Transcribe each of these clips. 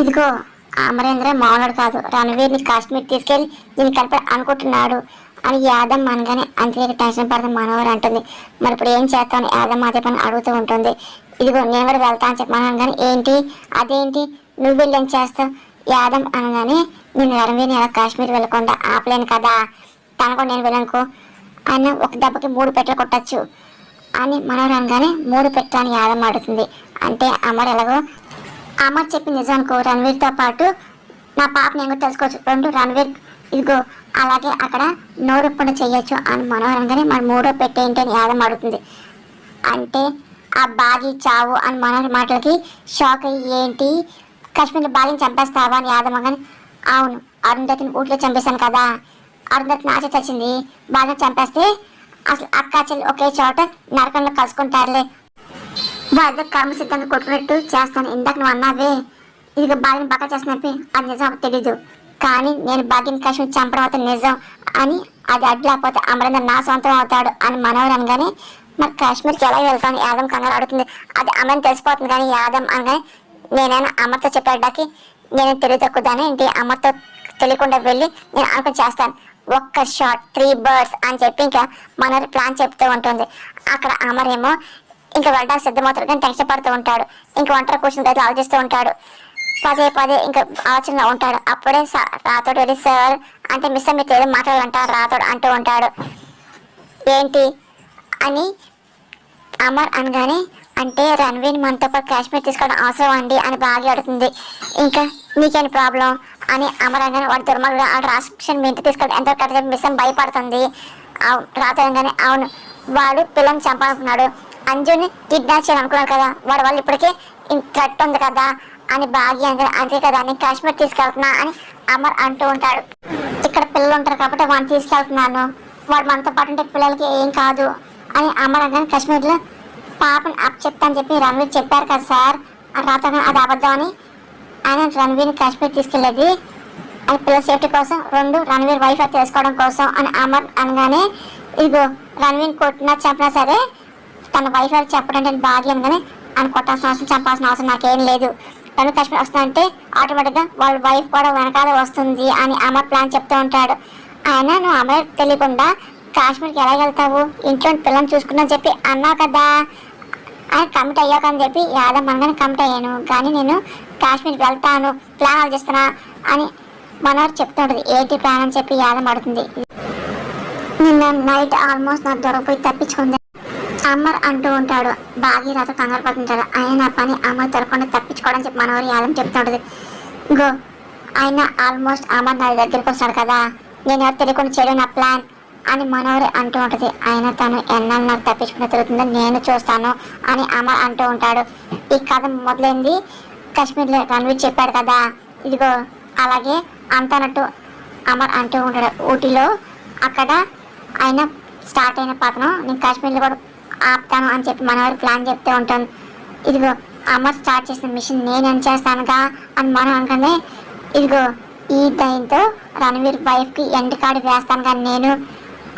ఇదిగో అమరేంద్ర మామూలు కాదు, రణవీర్ని కాశ్మీర్ తీసుకెళ్లి దీన్ని కలిపి అనుకుంటున్నాడు అని యాదమ్మ అనగానే అంతే టెన్షన్ పడుతుంది మనోహర్ అంటుంది. మరి ఇప్పుడు ఏం చేస్తాను యాదమ్మ అదే పని అడుగుతూ ఉంటుంది. ఇదిగో నేను కూడా వెళ్తా అని చెప్పి అనగానే ఏంటి అదేంటి నువ్వు వెళ్ళి ఏం చేస్తావు యాదమ్ అనగానే నేను రణవీర్ని అలా కాశ్మీర్ వెళ్ళకుండా ఆపలేను కదా, తనకు నేను వెళ్ళనుకో ఆయన ఒక దెబ్బకి 3 పెట్టలు కొట్టచ్చు అని మనోహర్ అనగానే 3 పెట్టలని యాదమ్మ అడుగుతుంది. అంటే అమర్ ఎలాగో అమర్ చెప్పి నిజానికి రణవీర్తో పాటు నా పాప నేను తెలుసుకోవచ్చు, రెండు రణవీర్ ఇదిగో అలాగే అక్కడ నోరుప్పకుండా చెయ్యొచ్చు అని మనోహరంగానే మన 3వ పెట్టేంటి అని యాదమ్మ అడుగుతుంది. అంటే ఆ బాగి చావు అని మనోహర్ మాటలకి షాక్ అయ్యి ఏంటి కాశ్మీర్లో బాగిని చంపేస్తావా అని యాదమ్మ కానీ అవును అరుంధతిని ఊట్లో చంపేశాను కదా, అరుంధతి నాచే చచ్చింది, బాగా చంపేస్తే అసలు అక్క చెల్లి ఒకే చోట నరకంలో కలుసుకుంటారులే, వాళ్ళ కర్మ సిద్ధాంతం కొట్టుకున్నట్టు చేస్తాను. ఇందాక నువ్వు అన్నావే ఇదిగో బాగిని బాగా చేస్తున్నప్పి అది నిజం తెలీదు, కానీ నేను బాగిని కాశ్మీర్ చంపడం అవుతుంది నిజం అని అది అడ్డు లేకపోతే అమరేంద్ర నా సొంతం అవుతాడు అని మనోహర్ అనగానే మరి కాశ్మీర్కి ఎలా వెళ్తాను యాదమ్ కంగారు అడుగుతుంది. అది అమరని తెలిసిపోతుంది కానీ యాదమ్ అనగానే నేనైనా అమ్మతో చెప్పేటాకి నేను తెలివి తక్కువదానే ఏంటి అమ్మతో తెలియకుండా వెళ్ళి నేను అనుకుని చేస్తాను, ఒక్క షాట్ 3 birds అని చెప్పి ఇంకా మనోహర్ ప్లాన్ చెప్తూ ఉంటుంది. అక్కడ అమరేమో ఇంకా వెళ్ళడానికి సిద్ధమవుతాడు కానీ టెన్షన్ పడుతూ ఉంటాడు. ఇంకా ఒంటరి కూర్చుని రైతు ఆలోచిస్తూ ఉంటాడు, పదే పదే ఇంకా ఆలోచనలో ఉంటాడు. అప్పుడే రాతోడు వెళ్ళి సార్ అంటే మిస్ మీకు ఏదో మాట్లాడాలంట రాతోడు అంటూ ఉంటాడు. ఏంటి అని అమర్ అనగానే అంటే రణవీర్ మనతో పాటు కాశ్మీర్ తీసుకోవడం అవసరం అండి అని బాగా అడుగుతుంది. ఇంకా నీకేం ప్రాబ్లం అని అమర్ అనగానే వాడు దుర్మార్గుడు ఆ రాష్ట్రం మీ ఇంటికి తీసుకెళ్ళి ఎంతో కరెక్ట్గా మిస్ భయపడుతుంది. రాతోడు అనగానే అవును వాడు పిల్లల్ని చంపాలనుకున్నాడు, అంజుని కిడ్నాప్ చేయాలనుకున్నాడు కదా, వాడు వాళ్ళు ఇప్పటికే థ్రెట్ ఉంది కదా అని బాగి అనగా అంతే కదా నేను కాశ్మీర్ తీసుకెళ్తున్నా అని అమర్ అంటూ ఉంటాడు. ఇక్కడ పిల్లలు ఉంటారు కాబట్టి వాడిని తీసుకెళ్తున్నాను, వాడు మనతో పాటు ఉంటే పిల్లలకి ఏం కాదు అని అమర్ అనగానే కాశ్మీర్లో పాపని అప్ చెప్తాను చెప్పి రణవీర్ చెప్పారు కదా సార్ రాత అది అబద్ధం అని ఆయన రణవీర్ని కాశ్మీర్ తీసుకెళ్ళేది అని పిల్లల సేఫ్టీ కోసం, 2 రణవీర్ వైఫ్ తెలుసుకోవడం కోసం అని అమర్ అనగానే ఇదిగో రణవీర్ కొట్టినా చెప్పినా సరే తన వైఫ్ చెప్పడం బాగా అనగానే అని కొట్టాల్సిన అవసరం చంపాల్సిన అవసరం నాకేం లేదు, రణవీర్ కాశ్మీర్ వస్తుందంటే ఆటోమేటిక్గా వాళ్ళ వైఫ్ కూడా వెనకాల వస్తుంది అని అమర్ ప్లాన్ చెప్తూ ఉంటాడు. ఆయన నువ్వు అమర్ తెలియకుండా కాశ్మీర్కి ఎలా వెళ్తావు ఇంట్లో పిల్లల్ని చూసుకున్నా చెప్పి అన్నావు కదా ఆయన కమిట్ అయ్యాక అని చెప్పి యాదమ్మ అనగానే కమిట్ అయ్యాను కానీ నేను కాశ్మీర్కి వెళ్తాను ప్లాన్ ఆలోచిస్తున్నా అని మనోహర్ చెప్తుంటుంది. ఏంటి ప్లాన్ అని చెప్పి యాదమ్మ అడుగుతుంది. నిన్న నైట్ ఆల్మోస్ట్ నాకు దొరకపోయి తప్పించుకుంది అమర్ అంటూ ఉంటాడు. భాగీరథ కంగారు పడుతుంటాడు. ఆయన నా పని అమర్ దొరకకుండా తప్పించుకోవడం చెప్పి మనోహర్ యాదమ్మ చెప్తుంటుంది. గో ఆయన ఆల్మోస్ట్ అమర్ నా దగ్గరికి వస్తాడు కదా, నేను ఎవరు తెలియకుండా చేయడం నా ప్లాన్ అని మనోహర్ అంటూ ఉంటుంది. ఆయన తను ఎన్నాళ్ళు నాకు తప్పించుకుని తిరుగుతుందని నేను చూస్తాను అని అమర్ అంటూ ఉంటాడు. ఈ కథ మొదలైంది కాశ్మీర్లో రణవీర్ చెప్పాడు కదా, ఇదిగో అలాగే అంతనట్టు అమర్ అంటూ ఉంటాడు. ఊటీలో అక్కడ ఆయన స్టార్ట్ అయిన పతనం నేను కాశ్మీర్లో కూడా ఆపుతాను అని చెప్పి మనోహర్ ప్లాన్ చెప్తూ ఉంటాను. ఇదిగో అమర్ స్టార్ట్ చేసిన మిషన్ నేను ఏం చేస్తానుగా అని మనం అనగానే ఇదిగో ఈ దయంతో రణవీర్ వైఫ్కి ఎండ్ కార్డు వేస్తాను కానీ నేను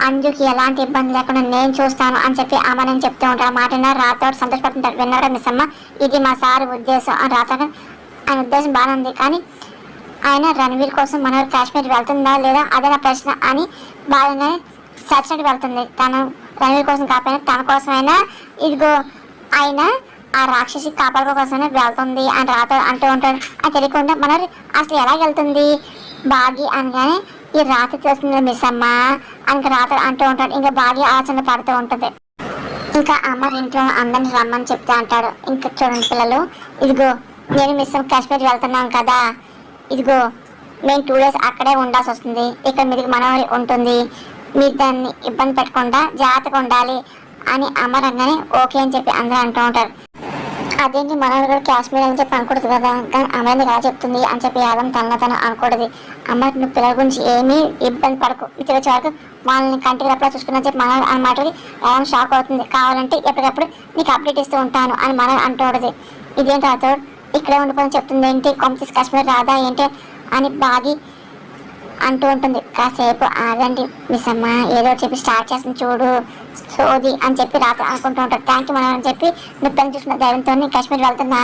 అంజుకి ఎలాంటి ఇబ్బంది లేకుండా నేను చూస్తాను అని చెప్పి అమర్ అని చెప్తూ ఉంటాడు. మాట రాతోడు సంతోషపడుతుంటాడు. విన్నాడు మిస్ అమ్మ ఇది మా సార్ ఉద్దేశం అని రాతోడు ఆయన ఉద్దేశం బాగానే ఉంది కానీ ఆయన రణవీర్ కోసం మనోహర్ కాశ్మీర్ వెళ్తుందా లేదా అదే నా ప్రశ్న అని బాగానే సచ్చినట్టు వెళ్తుంది. తను రణవీర్ కోసం కాకపోయినా తన కోసమైనా ఇదిగో ఆయన ఆ రాక్షసి కాపాడుకో కోసమైనా వెళ్తుంది అని రాతో అంటూ ఉంటాడు. అది తెలియకుండా మనోహర్ అసలు ఎలా వెళ్తుంది బాగి అనగానే ఈ రాత్రి చేస్తుంది మిస్ అమ్మ అని రాత్రి అంటూ ఉంటాడు. ఇంకా బాగా ఆలోచన పడుతూ ఉంటుంది. ఇంకా అమర్ ఇంట్లో అందరిని రమ్మని చెప్తే అంటాడు. ఇంకా చూడండి పిల్లలు ఇదిగో నేను మిస్ కాశ్మీర్ వెళ్తున్నాం కదా, ఇదిగో మేము 2 days అక్కడే ఉండాల్సి వస్తుంది, ఇక్కడ మీదికి మనోహరి ఉంటుంది, మీరు దాన్ని ఇబ్బంది పెట్టకుండా జాగ్రత్తగా ఉండాలి అని అమర్ అనగానే ఓకే అని చెప్పి అందరూ అంటూ ఉంటారు. అదేంటి మనోహర్ కూడా కాశ్మీర్ అని చెప్పి అనకూడదు కదా కానీ అమర్ ఎలా చెప్తుంది అని చెప్పి యాదమ్ తను అనకూడదు. అమర్ నువ్వు పిల్లల గురించి ఏమీ ఇబ్బంది పడకు, ఇతర వరకు వాళ్ళని కంటికి రెప్పలా చూసుకుని చెప్పి మనోహర్ అని మాటకి యాదమ్ షాక్ అవుతుంది. కావాలంటే ఎప్పటికప్పుడు నీకు అప్డేట్ ఇస్తూ ఉంటాను అని మనోహర్ అంటూ ఉంటుంది. ఇదేంటి రాతోడు ఇక్కడే ఉండిపోయి చెప్తుంది ఏంటి కాంపిటీస్ కాశ్మీర్ రాదా ఏంటి అని బాగి అంటూ ఉంటుంది. కాసేపు ఆగండి మిస్ అమ్మ, ఏదో చెప్పి స్టార్ట్ చేస్తుంది చూడు సోది అని చెప్పి రాత్రి అనుకుంటూ ఉంటాడు. థ్యాంక్ యూ మనం అని చెప్పి నొప్పిని చూసిన ధైర్యంతో కాశ్మీర్ వెళ్తున్నా,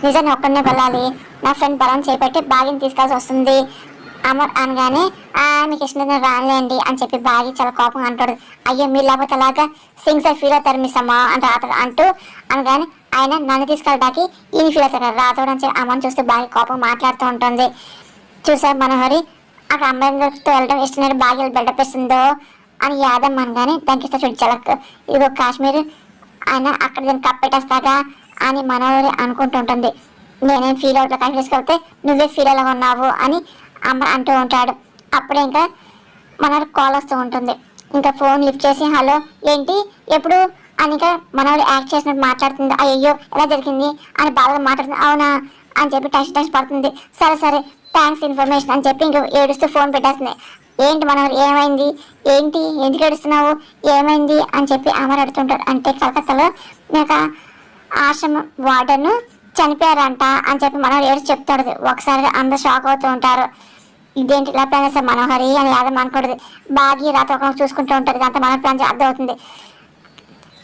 నిజాన్ని ఒక్కడనే వెళ్ళాలి, నా ఫ్రెండ్ బలం చేపట్టి బాగిని తీసుకోవాల్సి వస్తుంది అమర్ అనగానే మీకు ఇష్టం రానులేండి అని చెప్పి బాగి చాలా కోపంగా అంటాడు. అయ్యో మీరు లేకపోతే అలాగా సింగ్స్ ఫీల్ అవుతారు మిస్ అమ్మ అంటే అంటూ అనగానే ఆయన నన్ను తీసుకెళ్ళడానికి ఈయన ఫీల్ అవుతారు రాతోడు అని చెప్పి అమ్మని చూస్తే బాగా కోపం మాట్లాడుతూ ఉంటుంది. చూసారు మనోహరి అక్కడ అమ్మాయితో వెళ్ళడం ఇష్టమైన బాగా బిల్డప్ ఇస్తుందో అని యాదమ్మ అనగానే దానికి ఇస్తా చూడు చలక్ ఇదిగో కాశ్మీర్ ఆయన అక్కడ దీన్ని కప్పెట్టేస్తాగా అని మనోహరి అనుకుంటూ ఉంటుంది. నేనేం ఫీల్ అవుతా కానీ తీసుకెళ్తే నువ్వే ఫీల్ అలా ఉన్నావు అని అమ్మ అంటూ ఉంటాడు. అప్పుడే ఇంకా మనోహరి కాల్ వస్తూ ఉంటుంది. ఇంకా ఫోన్ లిఫ్ట్ చేసి హలో ఏంటి ఎప్పుడు అని ఇంకా మనోహరి యాక్ట్ చేసినట్టు మాట్లాడుతుంది. అయ్యో ఎలా జరిగింది అని బాగా మాట్లాడుతుంది. అవునా అని చెప్పి టెన్షన్ పడుతుంది. సరే సరే థ్యాంక్స్ ఇన్ఫర్మేషన్ అని చెప్పి ఇంక ఏడుస్తూ ఫోన్ పెట్టేస్తుంది. ఏంటి మనోహరి ఏమైంది, ఏంటి ఎందుకు ఏడుస్తున్నావు, ఏమైంది అని చెప్పి అమర్ అడుగుతుంటాడు. అంటే కలకత్తాలో నాకు ఆశ్రమ వార్డెన్ చనిపోయారంట అని చెప్పి మనోహరి ఏడుస్తూ చెప్తాడు. ఒకసారిగా అందరూ షాక్ అవుతూ ఉంటారు. ఇదేంటి ఇలా ప్లాన్ చేస్తారు మనోహరి అని యాదమ్మ అనుకుంటుంది. బాగా రాత్రి ఒక చూసుకుంటూ ఉంటుంది. దాంతో మనోహరి ప్లాన్ అర్థమవుతుంది.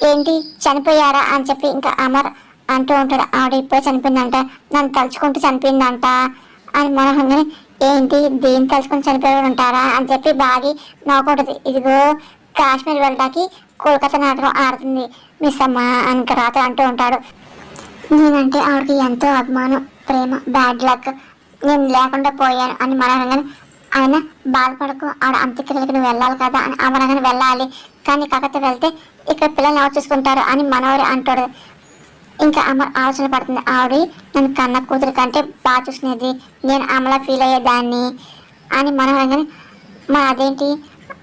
ఏంటి చనిపోయారా అని చెప్పి ఇంకా అమర్ అంటూ ఉంటాడు. ఆవిడ ఇప్పుడే చనిపోయిందంట, నన్ను తలుచుకుంటూ చనిపోయిందంట అని మనోహరి ఏంటి దేని తలుచుకుని చనిపోయి ఉంటారా అని చెప్పి బాగా నవ్వుకుంటుంది. ఇదిగో కాశ్మీర్ వెళ్ళడానికి కోల్కతా నాటకం ఆడుతుంది మిస్ అమ్మ అని ఇంకా రాత్రి అంటూ ఉంటాడు. నేనంటే ఆవిడకి ఎంతో అభిమానం, ప్రేమ, బ్యాడ్ లక్, నేను లేకుండా పోయాను అని మనోహరంగానే ఆయన బాధపడకు ఆవిడ అంత్యక్రియలకు నువ్వు వెళ్ళాలి కదా అని అమరంగానే వెళ్ళాలి, కానీ కాకపోతే వెళ్తే ఇక్కడ పిల్లల్ని ఎవరు చూసుకుంటారు అని మనోహరి అంటాడు. ఇంకా అమర్ ఆలోచన పడుతుంది. ఆవిడ నన్ను కన్న కూతురు కంటే బాగా చూసుకునేది, నేను అమలా ఫీల్ అయ్యేదాన్ని అని మనోహరంగానే మా అదేంటి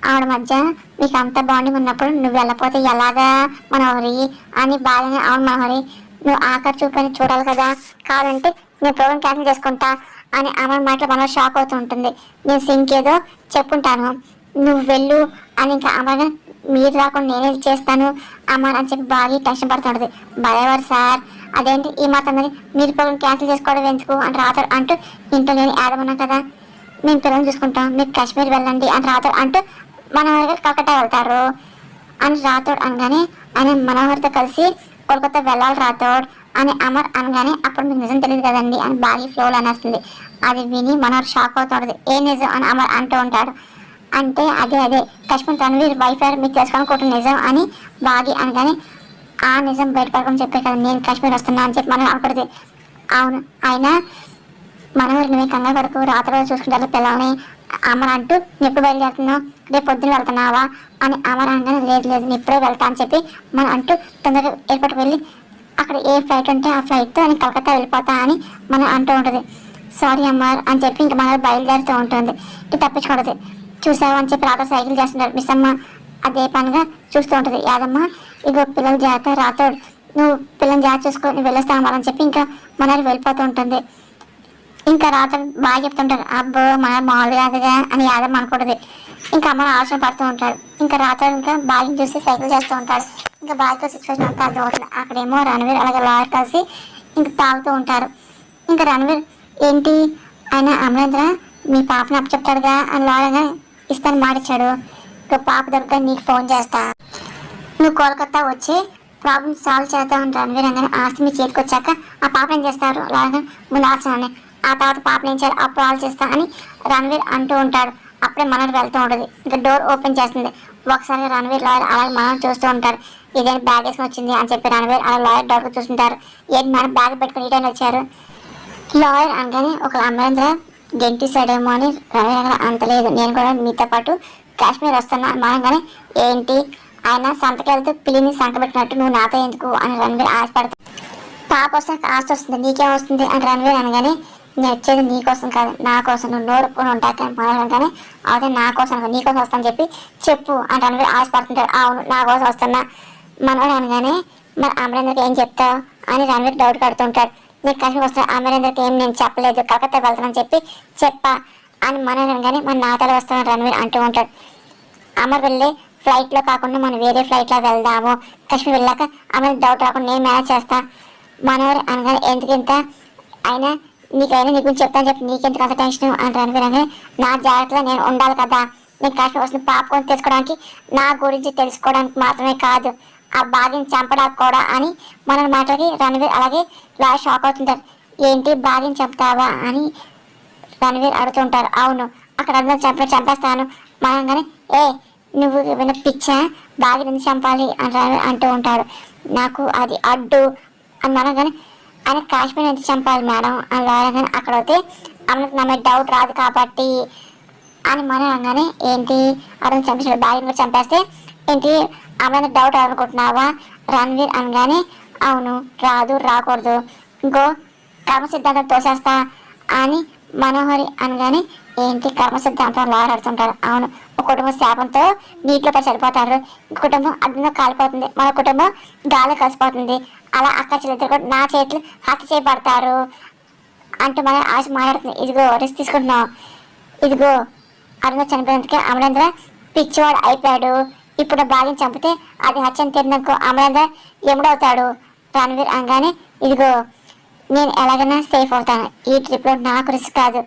ఆవిడ మధ్య మీకు అంత బాండింగ్ ఉన్నప్పుడు నువ్వు వెళ్ళకపోతే ఎలాగా మనోహరి అని బాగానే అవును మనోహరి నువ్వు ఆఖరి చూపని చూడాలి కదా, కావాలంటే నేను ప్రోగ్రామ్ క్యాన్సిల్ చేసుకుంటా అని అమర్ మాటలు మనోహరి షాక్ అవుతూ ఉంటుంది. నేను సింక్ ఏదో చెప్పుంటాను నువ్వు వెళ్ళు అని ఇంకా అమర్ మీరు రాకుండా నేనే చేస్తాను అమర్ అని చెప్పి బాగా టెన్షన్ పడుతుంటుంది. భలేవారు సార్ అదేంటి ఈ మాట మరి మీరు ప్రోగ్రామ్ క్యాన్సిల్ చేసుకోవడం ఎందుకు అని రాతాడు. అంటూ ఇంట్లో నేను ఆడమన్నా కదా మేము పిల్లల్ని చూసుకుంటాం, మీరు కాశ్మీర్ వెళ్ళండి అని రాతాడు. అంటూ మనోహర్ గారు కలకత్తా వెళ్తారు అని రాతోడు అనగానే ఆయన మనోహర్తో కలిసి కోల్కతా వెళ్ళాలి రాతోడు అని అమర్ అనగానే అప్పుడు మీకు నిజం తెలియదు కదండి అని బాగా ఫ్లోలో అనేస్తుంది. అది విని మనోహర్ షాక్ అవుతుంది. ఏ నిజం అని అమర్ అంటూ ఉంటాడు. అంటే అదే కాశ్మీర్ రణవీర్ వైఫ్ మీకు తెలుసుకోవాలనుకుంటున్న నిజం అని బాగా అనగానే ఆ నిజం బయటపడకుండా చెప్పే కదా నేను కాశ్మీర్ వస్తున్నా అని చెప్పి మనం అనుకుంటుంది. అవును ఆయన మనోహర్ నువ్వే కంగారు పడుకు రాత్రి చూసుకుంటారు పిల్లల్ని అమర్ అంటూ నువ్వు ఎప్పుడు బయలుదేరుతున్నావు రేపు పొద్దున్న వెళ్తున్నావా అని అమర్ అనగానే లేదు నేను ఇప్పుడే వెళ్తా అని చెప్పి మనం అంటూ తొందరగా ఎయిర్పోర్ట్కి వెళ్ళి అక్కడ ఏ ఫ్లైట్ ఉంటే ఆ ఫ్లైట్తో నేను కలకత్తా వెళ్ళిపోతా అని మనం అంటూ ఉంటుంది. సారీ అమ్మార్ అని చెప్పి ఇంకా మన బయలుదేరుతూ ఉంటుంది. ఇది తప్పించుకోవడదు చూసావా అని చెప్పి రాత్రి సైకిల్ చేస్తుంటారు. మిస్ అమ్మ అదే పనిగా చూస్తూ ఉంటుంది. యాదమ్మ ఇగో పిల్లలు జాగ్రత్త రాతోడు నువ్వు పిల్లల్ని జాగ్రత్త చూసుకో నువ్వు వెళ్ళొస్తావు అని చెప్పి ఇంకా మన వెళ్ళిపోతూ ఉంటుంది. ఇంకా రాత్రి బాగా చెప్తుంటారు అబ్బో మన మామూలు కాదుగా అని యాదమ్మ అనుకుంటుంది. ఇంకా అమ్మ ఆలోచన పడుతూ ఉంటాడు. ఇంకా రాత్రి ఇంకా బాగా చూసి సైకిల్ చేస్తూ ఉంటాడు. ఇంకా బాగా సిచ్యువేషన్ అంతా అర్థమవుతుంది. అక్కడేమో రణవీర్ అలాగే లాయర్ కలిసి ఇంకా తాగుతూ ఉంటారు. ఇంకా రణవీర్ ఏంటి ఆయన అమరేంద్ర మీ పాపని అప్పు చెప్తాడుగా అని లాయర్గా ఇస్తాను మాటిచ్చాడు. ఇంకా పాప దొరక నీకు ఫోన్ చేస్తా నువ్వు కోల్కత్తా వచ్చి ప్రాబ్లమ్ సాల్వ్ చేద్దామని రణవీర్ అనగానే ఆస్తి మీ చేతికి వచ్చాక ఆ పాప ఏం చేస్తారు లాయర్ ముందు ఆలోచన ఆ తర్వాత పాపను ఏం చేయాలి అప్పుడు ఆలోచిస్తా అని రణవీర్ అంటూ ఉంటాడు. అప్పుడే మనోహర్ వెళ్తూ ఉంటుంది. ఇంకా డోర్ ఓపెన్ చేస్తుంది. ఒకసారి రణవీర్ లాయర్ అలాగే మనోహర్ చూస్తూ ఉంటారు. ఇదేంటి బ్యాగ్ వేసుకుని వచ్చింది అని చెప్పి రణవీర్ అలా లాయర్ డోర్ చూస్తుంటారు. ఏంటి మన బ్యాగ్ పెట్టుకుని ఈ టైంలో వచ్చారు లాయర్ అనగానే ఒక అమరేంద్ర గెంటిసాడేమో అని రణవీర్ అంతలేదు నేను కూడా మీతో పాటు కాశ్మీర్ వస్తున్నా అనగానే ఏంటి ఆయన సంతకెళ్తూ పిల్లిని సంకబెట్టినట్టు నువ్వు నాతో ఎందుకు అని రణవీర్ ఆశపడతాడు. పాప వస్తే ఆస్తి వస్తుంది నీకేం వస్తుంది అని రణవీర్ అనగానే నేను వచ్చేది నీకోసం కాదు నా కోసం నువ్వు నోరుకొని ఉంటాక మనగానే అవుతే నా కోసం నీకోసం వస్తాను చెప్పి చెప్పు అని రణవీర్ ఆశపడుతుంటాడు. అవును నా కోసం వస్తున్నా మనోడు అనగానే మరి అమరేంద్రకి ఏం చెప్తావు అని రణవీర్ డౌట్ కడుతుంటాడు. నీకు కాశ్మీర్ వస్తున్నా అమరేంద్రకి ఏం నేను చెప్పలేదు కలకత్తా వెళ్తానని చెప్పి చెప్పా అని మనోడు అనగానే మన నాతలు వస్తానని రణవీర్ అంటూ ఉంటాడు. అమర్ వెళ్ళి ఫ్లైట్లో కాకుండా మనం వేరే ఫ్లైట్లో వెళ్దాము కాశ్మీర్ వెళ్ళాక అమర్ డౌట్ రాకుండా నేను మేనేజ్ చేస్తా మనోడు అనగానే ఎందుకింత అయినా నీకైనా నీ గురించి చెప్తాను చెప్పి నీకెందుకు అంత టెన్షన్ అని రణవీర్ అనగానే నా జాగ్రత్తలో నేను ఉండాలి కదా, నేను కాశ్మీర్ వస్తుంది పాపకొని తెచ్చుకోవడానికి, నా గురించి తెలుసుకోవడానికి మాత్రమే కాదు, ఆ బాగిని చంపడానికి కూడా అని మన మాటలకి రణవీర్ అలాగే లాయర్ షాక్ అవుతుంటారు. ఏంటి బాగిని చంపుతావా అని రణవీర్ అడుగుతుంటారు. అవును, అక్కడ అందరూ చంపేస్తాను మనగానే, ఏ నువ్వు ఏమైనా పిచ్చా, బాగిని ఎందుకు చంపాలి అని రణవీర్ అంటూ ఉంటాడు. నాకు అది అడ్డు అని మనగానే, ఆయన కాశ్మీర్ ఎందుకు చంపాలి మేడం అని లాయర్ అక్కడ అయితే ఆమెకు నా మీద డౌట్ రాదు కాబట్టి అని మనం అనగానే, ఏంటి అతను చంపేసాడు బాగిని కూడా చంపేస్తే ఏంటి ఆమె డౌట్ అనుకుంటున్నావా రణవీర్ అనగానే, అవును రాదు రాకూడదు, ఇంకో కర్మ సిద్ధాంతం తోసేస్తా అని మనోహరి అనగానే, ఏంటి కర్మ సిద్ధాంతం లాయర్ ఆడుతుంటారు. అవును, ఒక కుటుంబం శాపంతో నీటిలో పడి చనిపోతారు, ఇంకో కుటుంబం అగ్నిలో కాలిపోతుంది, మన కుటుంబం గాలి కలిసిపోతుంది, అలా అక్క చెల్లిద్దరు కూడా నా చేతులు హత్య చేయబడతారు అంటూ మన ఆశ మాట్లాడుతుంది. ఇదిగో రిస్క్ తీసుకుంటున్నావు, ఇదిగో అరుణ చనిపోయినందుకే అమరేంద్ర పిచ్చివాడు అయిపోయాడు, ఇప్పుడు బాగిని చంపితే అది హత్యను తిరిగినందుకు అమరేంద్ర ఎముడవుతాడు రణవీర్ అనగానే, ఇదిగో నేను ఎలాగైనా సేఫ్ అవుతాను, ఈ ట్రిప్లో నాకు రిస్క్ కాదు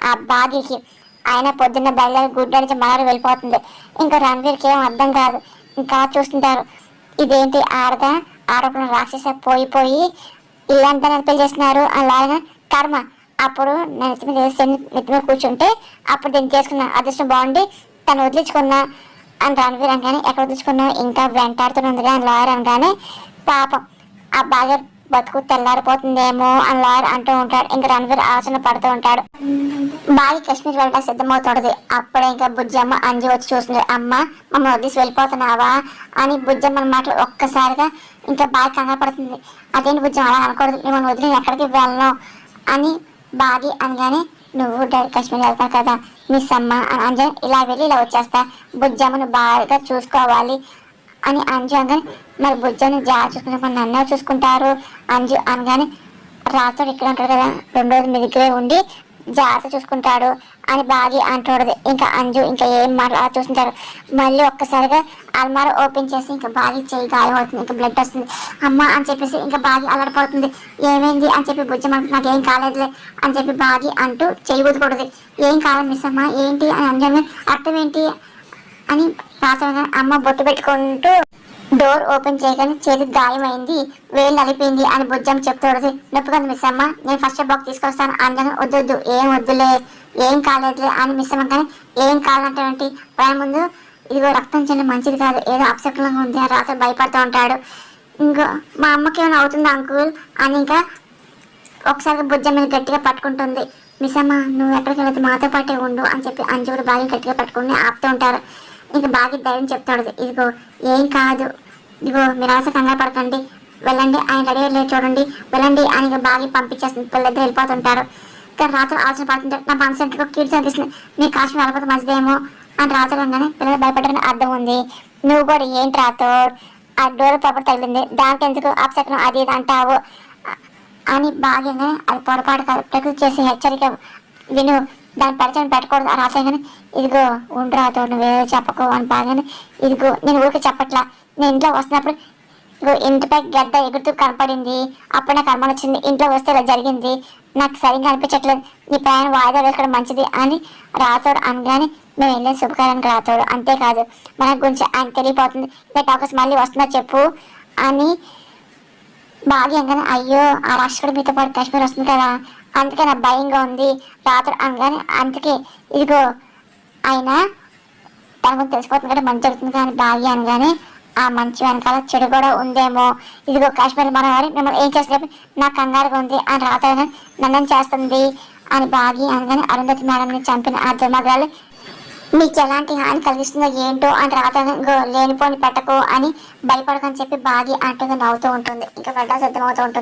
ఆ బాగీకి, ఆయన పొద్దున్న బయలుదేరి గుడ్డ నుంచి మనాలి వెళ్ళిపోతుంది. ఇంకా రణవీర్కి ఏం అర్థం కాదు, ఇంకా చూస్తుంటారు ఇదేంటి ఆరోపణ రాక్షస పోయి ఇల్లంతా నన్ను పెళ్లి చేస్తున్నారు అలాగే కర్మ, అప్పుడు నేను నెత్తిమీద కూర్చుంటే అప్పుడు దీన్ని చేసుకున్నా, అదృష్టం బాగుండి తను వదిలించుకున్నా అని రణవీర్ అనగానే, ఎక్కడ వదిలించుకున్నావు ఇంకా వెంటాడుతున్నదిగా అని లాయర్ అనగానే, పాపం ఆ బాగా బతుకు తెల్లారిపోతుందేమో అని లాయర్ అంటూ ఉంటాడు. ఇంకా రణవీర్ ఆలోచన పడుతూ ఉంటాడు. బాగా కాశ్మీర్ వెళ్ళడానికి సిద్ధమవుతుంది. అప్పుడే ఇంకా బుజ్జమ్మ అంజు వచ్చి చూస్తుంది. అమ్మ మమ్మల్ని వదిలేసి వెళ్ళిపోతున్నావా అని బుజ్జమ్మ మాటలు ఒక్కసారిగా ఇంకా బాగా కంగారు పడుతుంది. అదేంటి బుజ్జమ్మ అలా అనకూడదు, మిమ్మల్ని వదిలి ఎక్కడికి వెళ్ళను అని బాగి అనగానే, నువ్వు డైరెక్ట్ కాశ్మీర్ వెళ్తావు కదా మిస్ అమ్మ అని అంజు ఇలా వెళ్ళి ఇలా వచ్చేస్తా, బుజ్జమ్మను బాగా చూసుకోవాలి అని అంజు అనగానే, మరి బుజ్జని జాగ్రత్త చూసుకుంటే మన నన్ను చూసుకుంటారు అంజు అనగానే, రాత్రి ఇక్కడ ఉంటాడు కదా 2 రోజులు మీ దగ్గరే ఉండి జాగ్రత్త చూసుకుంటాడు అని బాగి అంటున్నది. ఇంకా అంజు ఇంకా ఏం మాటలు అలా చూస్తుంటారు. మళ్ళీ ఒక్కసారిగా అల్మార ఓపెన్ చేసి ఇంకా బాగి చేయి గాయం అవుతుంది, ఇంకా బ్లడ్ వస్తుంది, అమ్మ అని చెప్పేసి ఇంకా బాగి అలడిపోతుంది. ఏమైంది అని చెప్పి బుజ్జమ్మ నాకు ఏం కాలేదులే అని చెప్పి బాగి అంటూ చేయి ఊదుకూడదు. ఏం కాలేదు మిస్ అమ్మ ఏంటి అని అంజు అర్థం ఏంటి అని రాత్రి అమ్మ బొట్టు పెట్టుకుంటూ డోర్ ఓపెన్ చేయగానే చేతికి గాయమైంది, వేలు నలిపింది అని బుజ్జమ్మ చెప్తూడదు. నొప్పి కదా మిస్ అమ్మ, నేను ఫస్ట్ బాక్స్ తీసుకొస్తాను అంజన, వద్దు ఏం వద్దులే ఏం కాలేదులే అని మిస్ అమ్మ కానీ, ఏం కావాలంటే ప్రాణం ముందు ఇదిగో రక్తం చెల్లి మంచిది కాదు, ఏదో అప్సెక్లంగా ఉంది అని రాత్రి భయపడుతూ ఉంటాడు. ఇంకో మా అమ్మకి ఏమైనా అవుతుంది అంకుల్ అని ఇంకా ఒకసారి బుజ్జమ్మని గట్టిగా పట్టుకుంటుంది. మిస్ అమ్మ నువ్వు ఎక్కడికి వెళ్తే మాతో పాటే ఉండు అని చెప్పి అంజు కూడా బాగా గట్టిగా పట్టుకుని ఆపుతూ ఉంటారు. ఇంకా బాగా ధైర్యం చెప్తాడు. ఇదిగో ఏం కాదు, ఇదిగో మీరు ఆశ కంగారు పడకండి, వెళ్ళండి ఆయన రెడీ లేదు చూడండి వెళ్ళండి అని బాగా పంపించేస్తుంది. పిల్లలిద్దరు వెళ్ళిపోతుంటారు. కానీ రాత్రి ఆలోచన పడుతుంటారు, నా మనసు ఎంతకో కీడ్స్ అనిపిస్తుంది, మీ కాశ్మీర్ వెళ్ళిపోతే మంచిదేమో అని రాత్రి అనగానే, పిల్లలు భయపడని అర్థం ఉంది, నువ్వు కూడా ఏంటి రాతో ఆ డోర్ పేపర్ తగిలింది దానికి ఎందుకు అప్సెక్ట్ అది ఇది అంటావు అని బాగానే, అది పొరపాటు కాదు ప్రకృతి చేసే హెచ్చరిక విను, దాని పరిచయం పెట్టకూడదు అని రాసాగానే, ఇదిగో ఉండ్రాతో నువ్వేదో చెప్పకు అని బాగానే, ఇదిగో నేను ఊరికి చెప్పట్లా, నేను ఇంట్లో వస్తున్నప్పుడు ఇగో ఇంటిపై గద్ద ఎగురుతూ కనపడింది, అప్పుడు నాకు అనుమానం వచ్చింది, ఇంట్లో వస్తే ఇలా జరిగింది, నాకు సరిగ్గా అనిపించట్లేదు, నీ ప్రయాణం వాయిదా వేసుకోవడం మంచిది అని రాతోడు అనగానే, మేము వెళ్ళే శుభకార్యానికి రాతోడు, అంతేకాదు మన గురించి ఆయన తెలియపోతుంది, ఇంకా టాకర్స్ మళ్ళీ వస్తుందో చెప్పు అని బాగా అనగానే, అయ్యో ఆ రాష్ట్రుడు మీతో పాటు కాశ్మీర్ వస్తుంది కదా అందుకే నాకు భయంగా ఉంది రాత్రి అనగానే, అందుకే ఇదిగో అయినా తన గురించి తెలిసిపోతుంది కదా మంచి జరుగుతుంది కానీ బాగా అనగానే, ఆ మంచి వెనకాల చెడు కూడా ఉందేమో, ఇదిగో కాశ్మీర్ మనవారి మిమ్మల్ని ఏం చేస్తే నాకు కంగారుగా ఉంది అని రాత్రి నన్ను చేస్తుంది అని బాగి అనగానే, అరుంధతి మేడంని చంపిన ఆ దుర్మార్గాలు మీకు ఎలాంటి హాని కలిగిస్తుందో ఏంటో అని రాత్రి లేనిపోని పెట్టకు అని భయపడకని చెప్పి బాగి అంటూ నవ్వుతూ ఉంటుంది. ఇంకా వెళ్ళ సిద్ధమవుతూ ఉంటుంది.